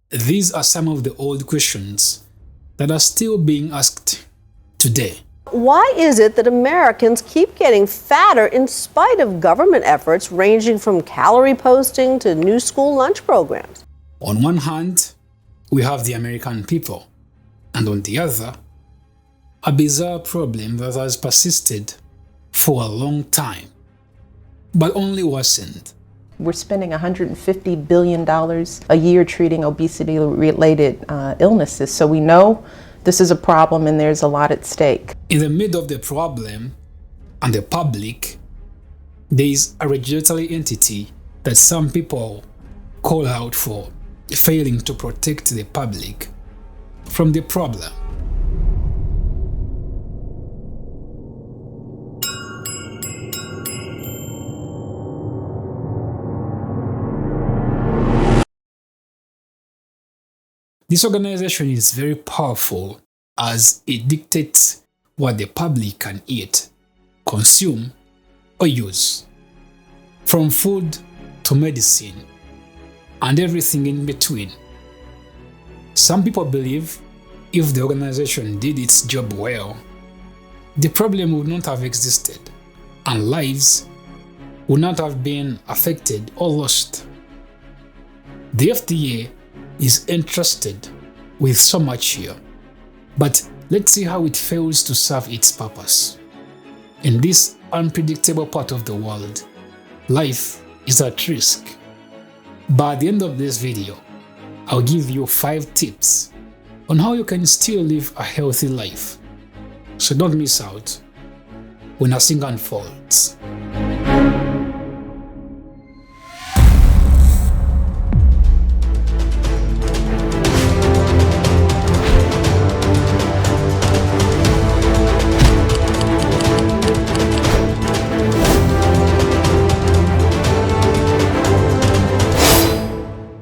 these are some of the old questions that are still being asked today. Why is it that Americans keep getting fatter in spite of government efforts ranging from calorie posting to new school lunch programs? On one hand, we have the American people, and on the other, a bizarre problem that has persisted for a long time, but only worsened. We're spending $150 billion a year treating obesity-related illnesses, so we know this is a problem and there's a lot at stake. In the middle of the problem and the public, there is a regulatory entity that some people call out for failing to protect the public from the problem. This organization is very powerful as it dictates what the public can eat, consume, or use, from food to medicine and everything in between. Some people believe if the organization did its job well, the problem would not have existed and lives would not have been affected or lost. The FDA is entrusted with so much here, but let's see how it fails to serve its purpose. In this unpredictable part of the world, life is at risk. But at the end of this video, I'll give you 5 tips on how you can still live a healthy life. So don't miss out when Asinga Unfolds.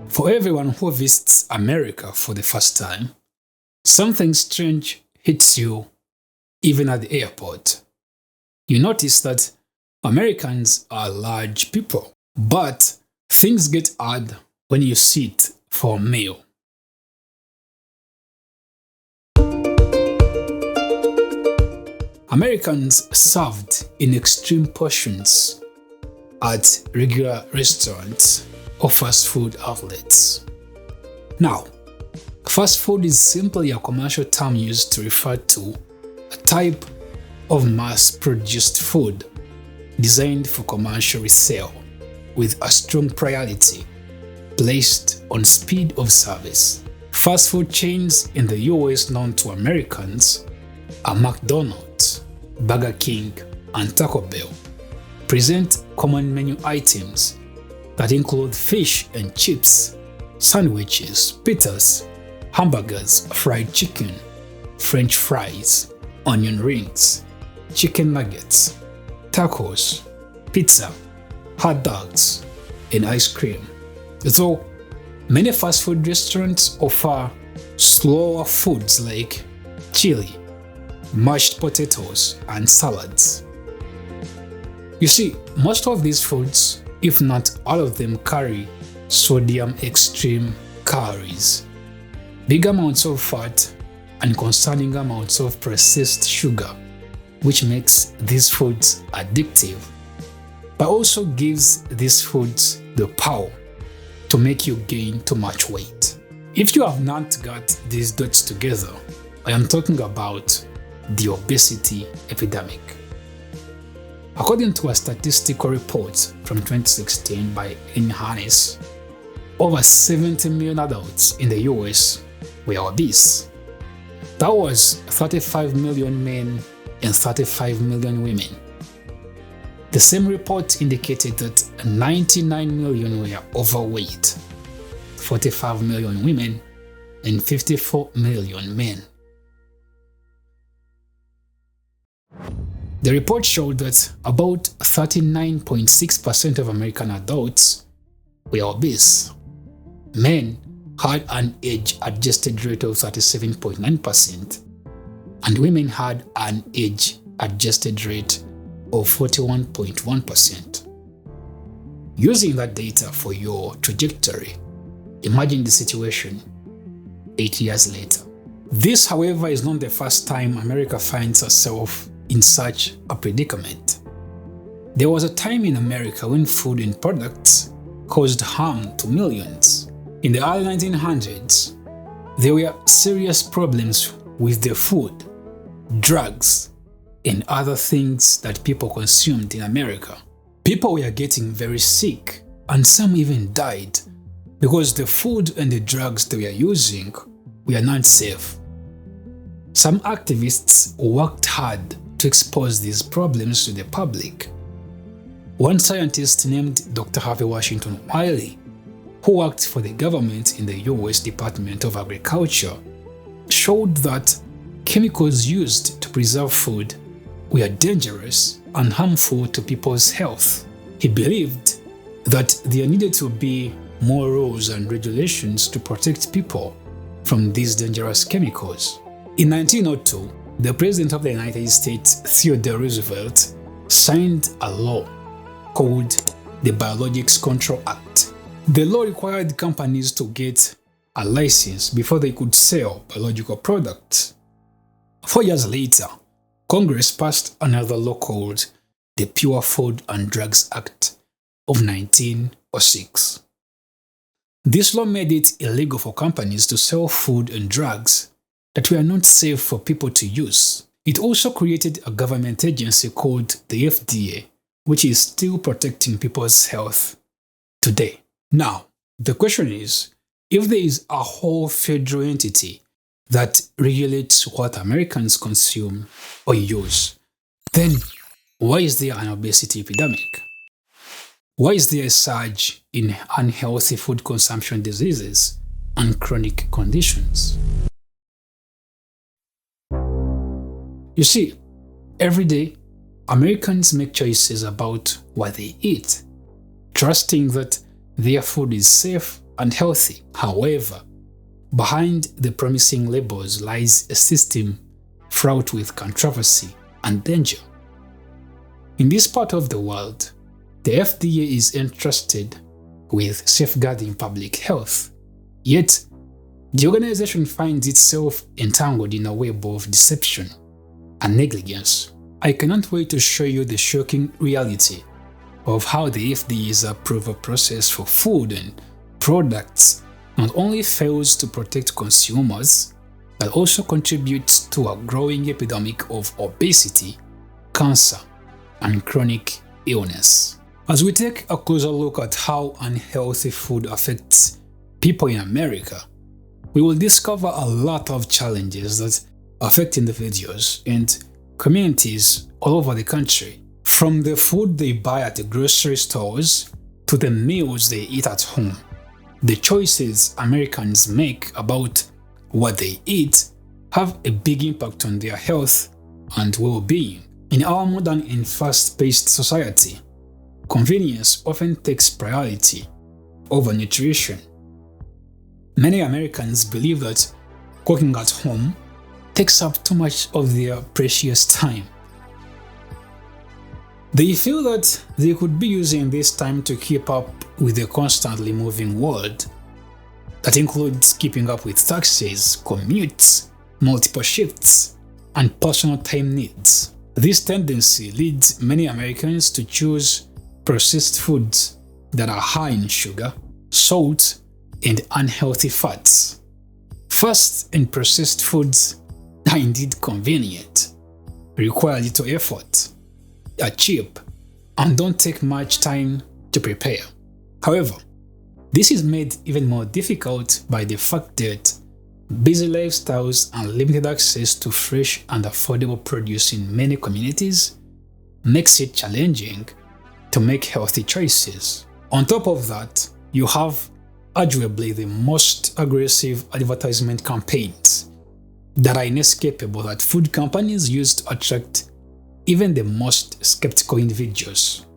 For everyone who visits America for the first time, something strange hits you even at the airport. You notice that Americans are large people, but things get odd when you sit for a meal. Americans served in extreme portions at regular restaurants or fast food outlets. Now, fast food is simply a commercial term used to refer to a type of mass-produced food designed for commercial resale with a strong priority placed on speed of service. Fast food chains in the US known to Americans are McDonald's, Burger King, and Taco Bell present common menu items that include fish and chips, sandwiches, pizzas, hamburgers, fried chicken, French fries, onion rings, chicken nuggets, tacos, pizza, hot dogs, and ice cream. Though many fast food restaurants offer slower foods like chili, mashed potatoes, and salads. You see, most of these foods, if not all of them, carry sodium extreme calories, big amounts of fat, and concerning amounts of processed sugar, which makes these foods addictive, but also gives these foods the power to make you gain too much weight. If you have not got these dots together, I am talking about the obesity epidemic. According to a statistical report from 2016 by Harris, over 70 million adults in the US were obese. That was 35 million men and 35 million women. The same report indicated that 99 million were overweight, 45 million women, and 54 million men. The report showed that about 39.6% of American adults were obese. Men had an age-adjusted rate of 37.9%, and women had an age-adjusted rate of 41.1%. Using that data for your trajectory, imagine the situation 8 years later. This, however, is not the first time America finds herself in such a predicament. There was a time in America when food and products caused harm to millions. In the early 1900s, there were serious problems with the food, drugs, and other things that people consumed in America. People were getting very sick, and some even died because the food and the drugs they were using were not safe. Some activists worked hard to expose these problems to the public. One scientist named Dr. Harvey Washington Wiley, who worked for the government in the US Department of Agriculture, showed that chemicals used to preserve food were dangerous and harmful to people's health. He believed that there needed to be more rules and regulations to protect people from these dangerous chemicals. In 1902, the President of the United States, Theodore Roosevelt, signed a law called the Biologics Control Act. The law required companies to get a license before they could sell biological products. 4 years later, Congress passed another law called the Pure Food and Drugs Act of 1906. This law made it illegal for companies to sell food and drugs that were not safe for people to use. It also created a government agency called the FDA, which is still protecting people's health today. Now, the question is, if there is a whole federal entity that regulates what Americans consume or use, then why is there an obesity epidemic? Why is there a surge in unhealthy food consumption diseases and chronic conditions? You see, every day, Americans make choices about what they eat, trusting that their food is safe and healthy. However, behind the promising labels lies a system fraught with controversy and danger. In this part of the world, the FDA is entrusted with safeguarding public health. Yet, the organization finds itself entangled in a web of deception and negligence. I cannot wait to show you the shocking reality of how the FDA's approval process for food and products not only fails to protect consumers, but also contributes to a growing epidemic of obesity, cancer, and chronic illness. As we take a closer look at how unhealthy food affects people in America, we will discover a lot of challenges that affect individuals and communities all over the country. From the food they buy at the grocery stores to the meals they eat at home, the choices Americans make about what they eat have a big impact on their health and well-being. In our modern and fast-paced society, convenience often takes priority over nutrition. Many Americans believe that cooking at home takes up too much of their precious time. They feel that they could be using this time to keep up with the constantly moving world. That includes keeping up with taxes, commutes, multiple shifts, and personal time needs. This tendency leads many Americans to choose processed foods that are high in sugar, salt, and unhealthy fats. Fast and processed foods are indeed convenient, require little effort, are cheap, and don't take much time to prepare. However, this is made even more difficult by the fact that busy lifestyles and limited access to fresh and affordable produce in many communities makes it challenging to make healthy choices. On top of that, you have arguably the most aggressive advertisement campaigns that are inescapable that food companies use to attract even the most skeptical individuals.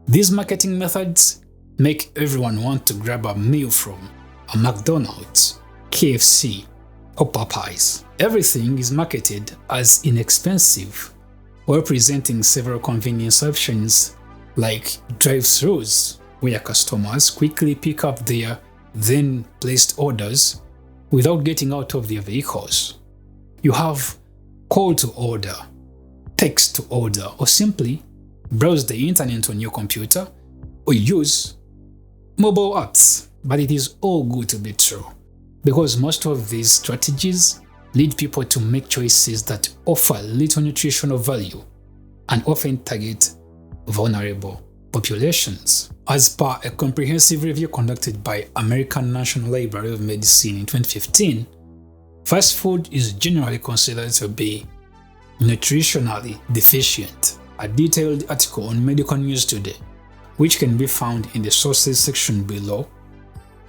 These marketing methods make everyone want to grab a meal from a McDonald's, KFC, or Popeyes. Everything is marketed as inexpensive, while presenting several convenience options like drive-thrus, where customers quickly pick up their then placed orders without getting out of their vehicles. You have call to order, text to order, or simply browse the internet on your computer or use mobile apps. But it is all good to be true, because most of these strategies lead people to make choices that offer little nutritional value and often target vulnerable populations. As per a comprehensive review conducted by American National Library of Medicine in 2015, fast food is generally considered to be nutritionally deficient. A detailed article on Medical News Today, which can be found in the sources section below,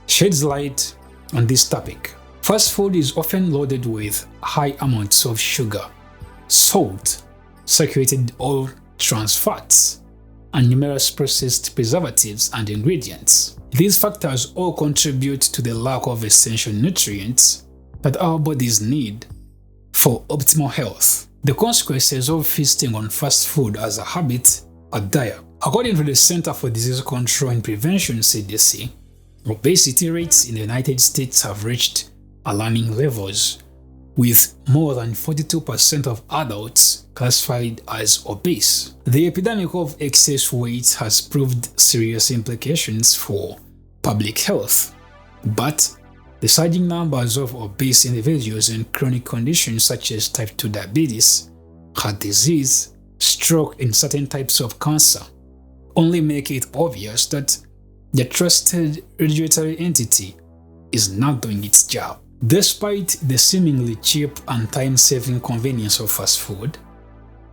sheds light on this topic. Fast food is often loaded with high amounts of sugar, salt, saturated oil, trans fats, and numerous processed preservatives and ingredients. These factors all contribute to the lack of essential nutrients that our bodies need for optimal health. The consequences of feasting on fast food as a habit are dire. According to the Center for Disease Control and Prevention (CDC), obesity rates in the United States have reached alarming levels, with more than 42% of adults classified as obese. The epidemic of excess weight has proved serious implications for public health, but the surging numbers of obese individuals in chronic conditions such as type 2 diabetes, heart disease, stroke, and certain types of cancer only make it obvious that the trusted regulatory entity is not doing its job. Despite the seemingly cheap and time-saving convenience of fast food,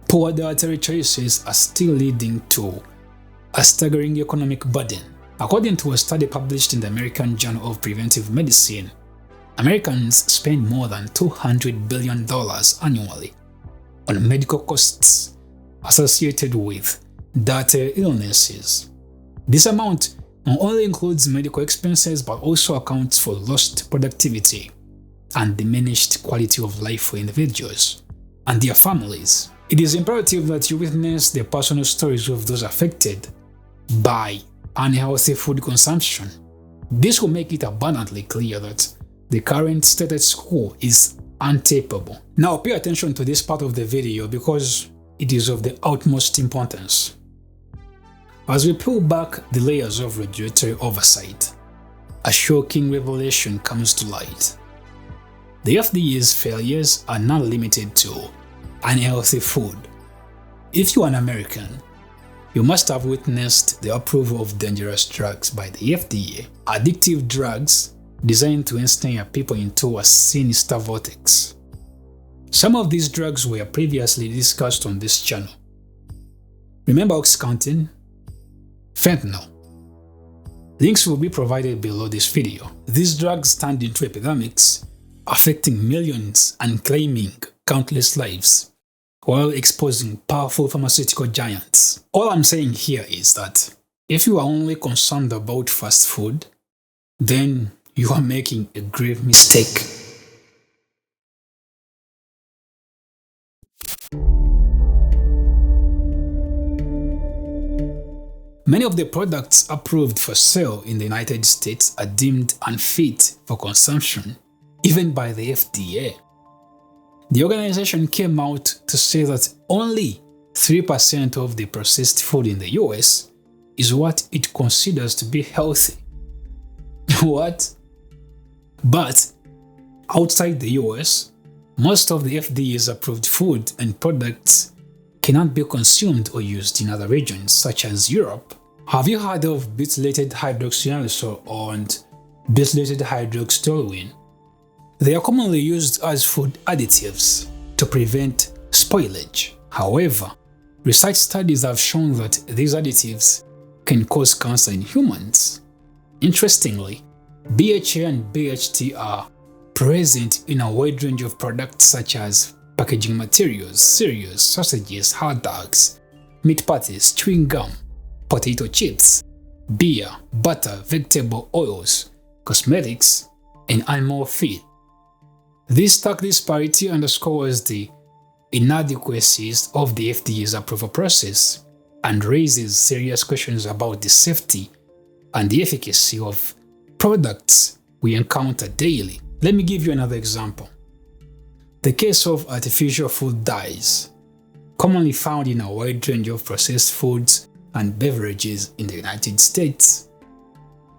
poor dietary choices are still leading to a staggering economic burden. According to a study published in the American Journal of Preventive Medicine, Americans spend more than $200 billion annually on medical costs associated with dietary illnesses. This amount not only includes medical expenses but also accounts for lost productivity and diminished quality of life for individuals and their families. It is imperative that you witness the personal stories of those affected by unhealthy food consumption. This will make it abundantly clear that the current status quo is untenable. Now pay attention to this part of the video because it is of the utmost importance. As we peel back the layers of regulatory oversight, a shocking revelation comes to light. The FDA's failures are not limited to unhealthy food. If you are an American, you must have witnessed the approval of dangerous drugs by the FDA, addictive drugs designed to ensnare people into a sinister vortex. Some of these drugs were previously discussed on this channel. Remember OxyContin, fentanyl. Links will be provided below this video. These drugs turned into epidemics, affecting millions and claiming countless lives, while exposing powerful pharmaceutical giants. All I'm saying here is that if you are only concerned about fast food, then you are making a grave mistake. Many of the products approved for sale in the United States are deemed unfit for consumption, even by the FDA. The organization came out to say that only 3% of the processed food in the US is what it considers to be healthy. What? But outside the US, most of the FDA's approved food and products cannot be consumed or used in other regions, such as Europe. Have you heard of butylated hydroxyalysol and butylated hydroxytoluene? They are commonly used as food additives to prevent spoilage. However, research studies have shown that these additives can cause cancer in humans. Interestingly, BHA and BHT are present in a wide range of products such as packaging materials, cereals, sausages, hot dogs, meat patties, chewing gum, potato chips, beer, butter, vegetable oils, cosmetics, and animal feed. This stark disparity underscores the inadequacies of the FDA's approval process and raises serious questions about the safety and the efficacy of products we encounter daily. Let me give you another example. The case of artificial food dyes, commonly found in a wide range of processed foods and beverages in the United States.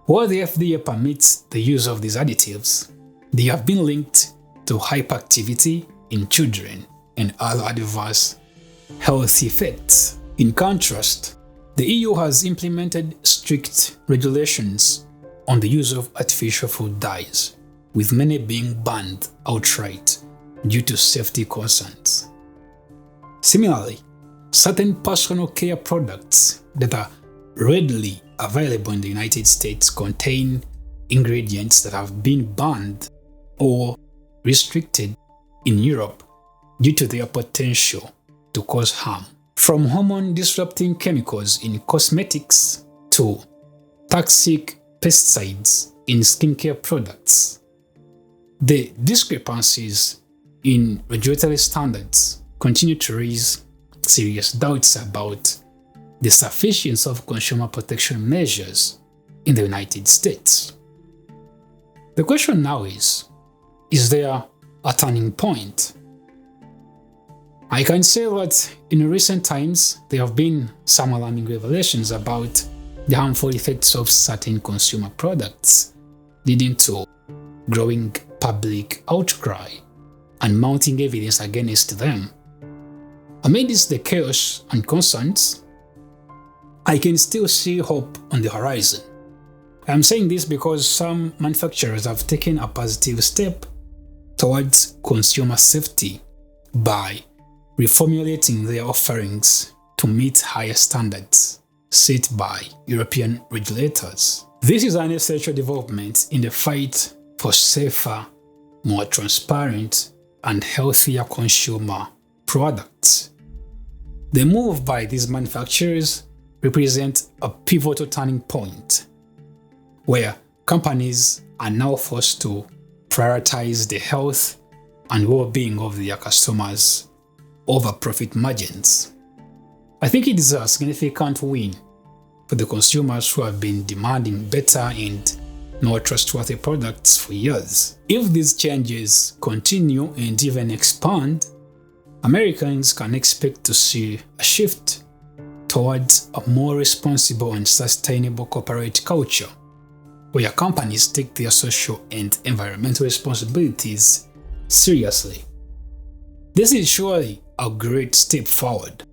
While the FDA permits the use of these additives, they have been linked to hyperactivity in children and other adverse health effects. In contrast, the EU has implemented strict regulations on the use of artificial food dyes, with many being banned outright due to safety concerns. Similarly, certain personal care products that are readily available in the United States contain ingredients that have been banned or restricted in Europe due to their potential to cause harm. From hormone-disrupting chemicals in cosmetics to toxic pesticides in skincare products, the discrepancies in regulatory standards continue to raise serious doubts about the sufficiency of consumer protection measures in the United States. The question now is there a turning point? I can say that in recent times, there have been some alarming revelations about the harmful effects of certain consumer products, leading to growing public outcry and mounting evidence against them. Amidst the chaos and concerns, I can still see hope on the horizon. I'm saying this because some manufacturers have taken a positive step towards consumer safety by reformulating their offerings to meet higher standards set by European regulators. This is an essential development in the fight for safer, more transparent, and healthier consumer products. The move by these manufacturers represents a pivotal turning point where companies are now forced to prioritize the health and well-being of their customers over profit margins. I think it is a significant win for the consumers who have been demanding better and more trustworthy products for years. If these changes continue and even expand, Americans can expect to see a shift towards a more responsible and sustainable corporate culture, where companies take their social and environmental responsibilities seriously. This is surely a great step forward,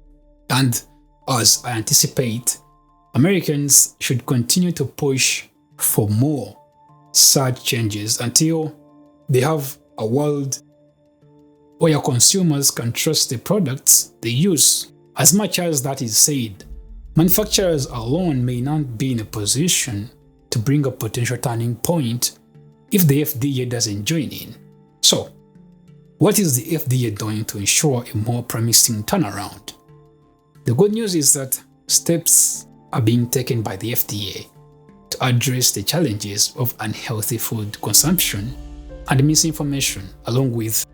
and as I anticipate, Americans should continue to push for more such changes until they have a world where consumers can trust the products they use. As much as that is said, manufacturers alone may not be in a position to bring a potential turning point if the FDA doesn't join in. So, what is the FDA doing to ensure a more promising turnaround? The good news is that steps are being taken by the FDA to address the challenges of unhealthy food consumption and misinformation, along with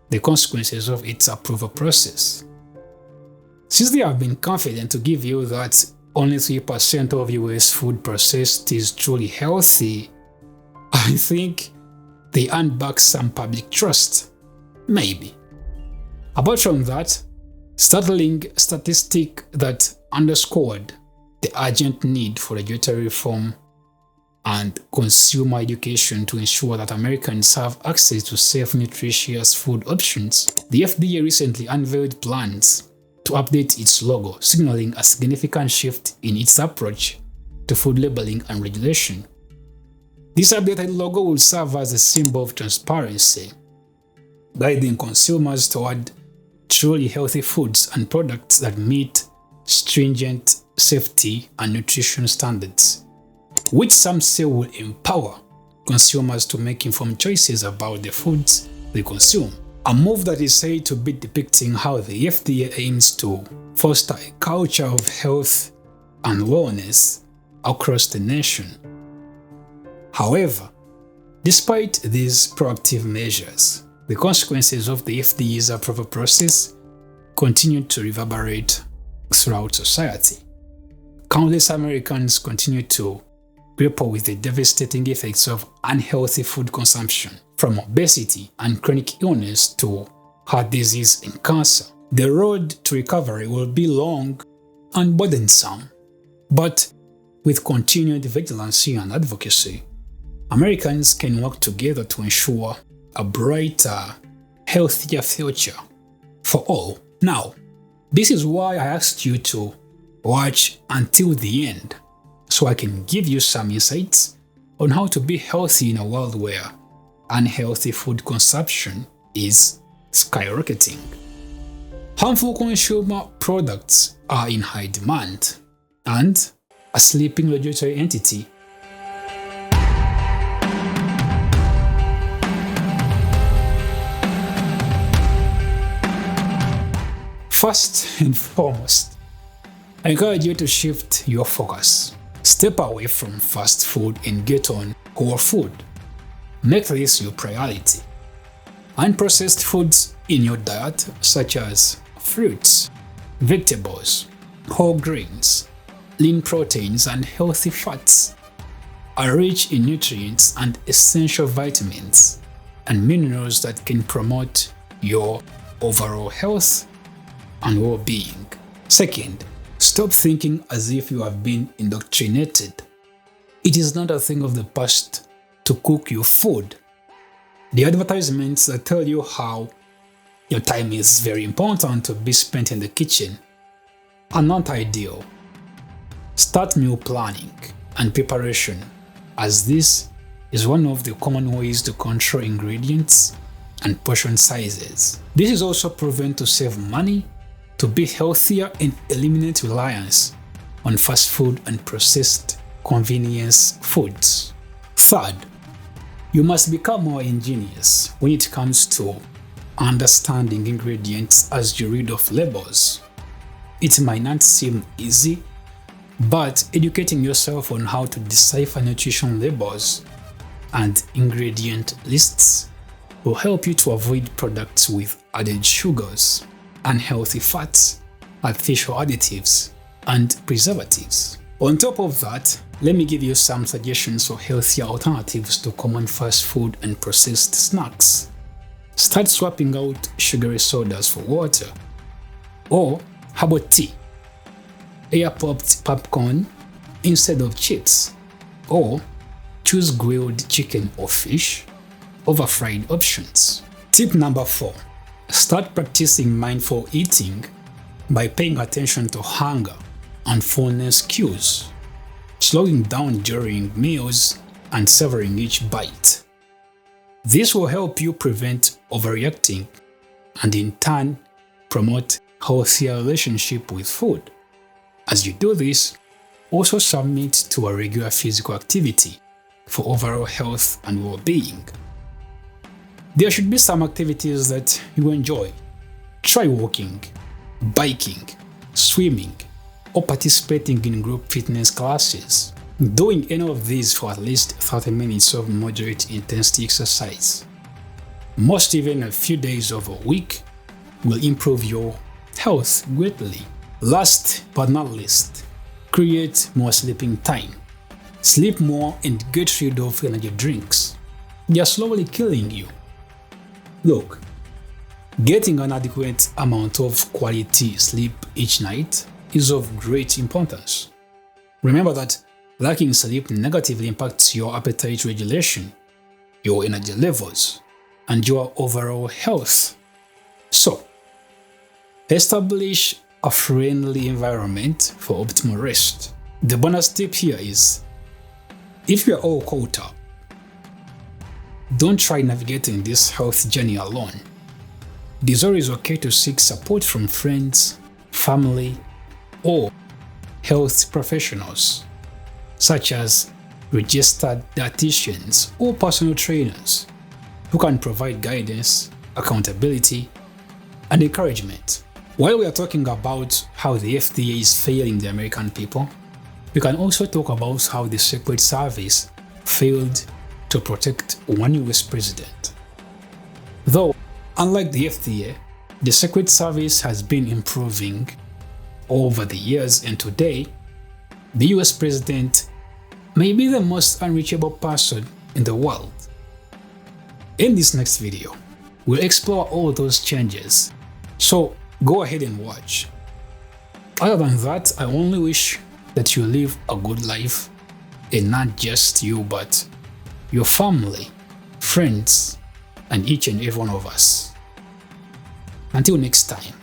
the consequences of its approval process. Since they have been confident to give you that only 3% of US food processed is truly healthy, I think they earn back some public trust. Maybe. Apart from that, startling statistic that underscored the urgent need for regulatory reform and consumer education to ensure that Americans have access to safe, nutritious food options, the FDA recently unveiled plans to update its logo, signaling a significant shift in its approach to food labeling and regulation. This updated logo will serve as a symbol of transparency, guiding consumers toward truly healthy foods and products that meet stringent safety and nutrition standards, which some say will empower consumers to make informed choices about the foods they consume. A move that is said to be depicting how the FDA aims to foster a culture of health and wellness across the nation. However, despite these proactive measures, the consequences of the FDA's approval process continue to reverberate throughout society. Countless Americans continue to grapple with the devastating effects of unhealthy food consumption, from obesity and chronic illness to heart disease and cancer. The road to recovery will be long and burdensome, but with continued vigilance and advocacy, Americans can work together to ensure a brighter, healthier future for all. Now, this is why I asked you to watch until the end, so I can give you some insights on how to be healthy in a world where unhealthy food consumption is skyrocketing. Harmful consumer products are in high demand, and a sleeping regulatory entity First and foremost, I encourage you to shift your focus. Step away from fast food and get on whole food. Make this your priority. Unprocessed foods in your diet, such as fruits, vegetables, whole grains, lean proteins, and healthy fats, are rich in nutrients and essential vitamins and minerals that can promote your overall health and well-being. Second, stop thinking as if you have been indoctrinated. It is not a thing of the past to cook your food. The advertisements that tell you how your time is very important to be spent in the kitchen are not ideal. Start meal planning and preparation, as this is one of the common ways to control ingredients and portion sizes. This is also proven to save money, to be healthier, and eliminate reliance on fast food and processed convenience foods. Third, you must become more ingenious when it comes to understanding ingredients as you read off labels. It might not seem easy, but educating yourself on how to decipher nutrition labels and ingredient lists will help you to avoid products with added sugars, unhealthy fats, artificial additives, and preservatives. On top of that, let me give you some suggestions for healthier alternatives to common fast food and processed snacks. Start swapping out sugary sodas for water, or herbal tea, air-popped popcorn instead of chips, or choose grilled chicken or fish over fried options. Tip number 4. Start practicing mindful eating by paying attention to hunger and fullness cues, slowing down during meals and savoring each bite. This will help you prevent overreacting and in turn promote healthier relationship with food. As you do this, also submit to a regular physical activity for overall health and well-being. There should be some activities that you enjoy. Try walking, biking, swimming, or participating in group fitness classes. Doing any of these for at least 30 minutes of moderate intensity exercise, most even a few days of a week, will improve your health greatly. Last but not least, create more sleeping time. Sleep more and get rid of energy drinks. They are slowly killing you. Look, getting an adequate amount of quality sleep each night is of great importance. Remember that lacking sleep negatively impacts your appetite regulation, your energy levels, and your overall health. So, establish a friendly environment for optimal rest. The bonus tip here is, if you're all caught up, don't try navigating this health journey alone. It is always okay to seek support from friends, family, or health professionals, such as registered dietitians or personal trainers who can provide guidance, accountability, and encouragement. While we are talking about how the FDA is failing the American people, we can also talk about how the Secret Service failed to protect one US president. Though, unlike the FDA, the Secret Service has been improving over the years, and today, the US president may be the most unreachable person in the world. In this next video, we'll explore all those changes. So go ahead and watch. Other than that, I only wish that you live a good life, and not just you, but your family, friends, and each and every one of us. Until next time.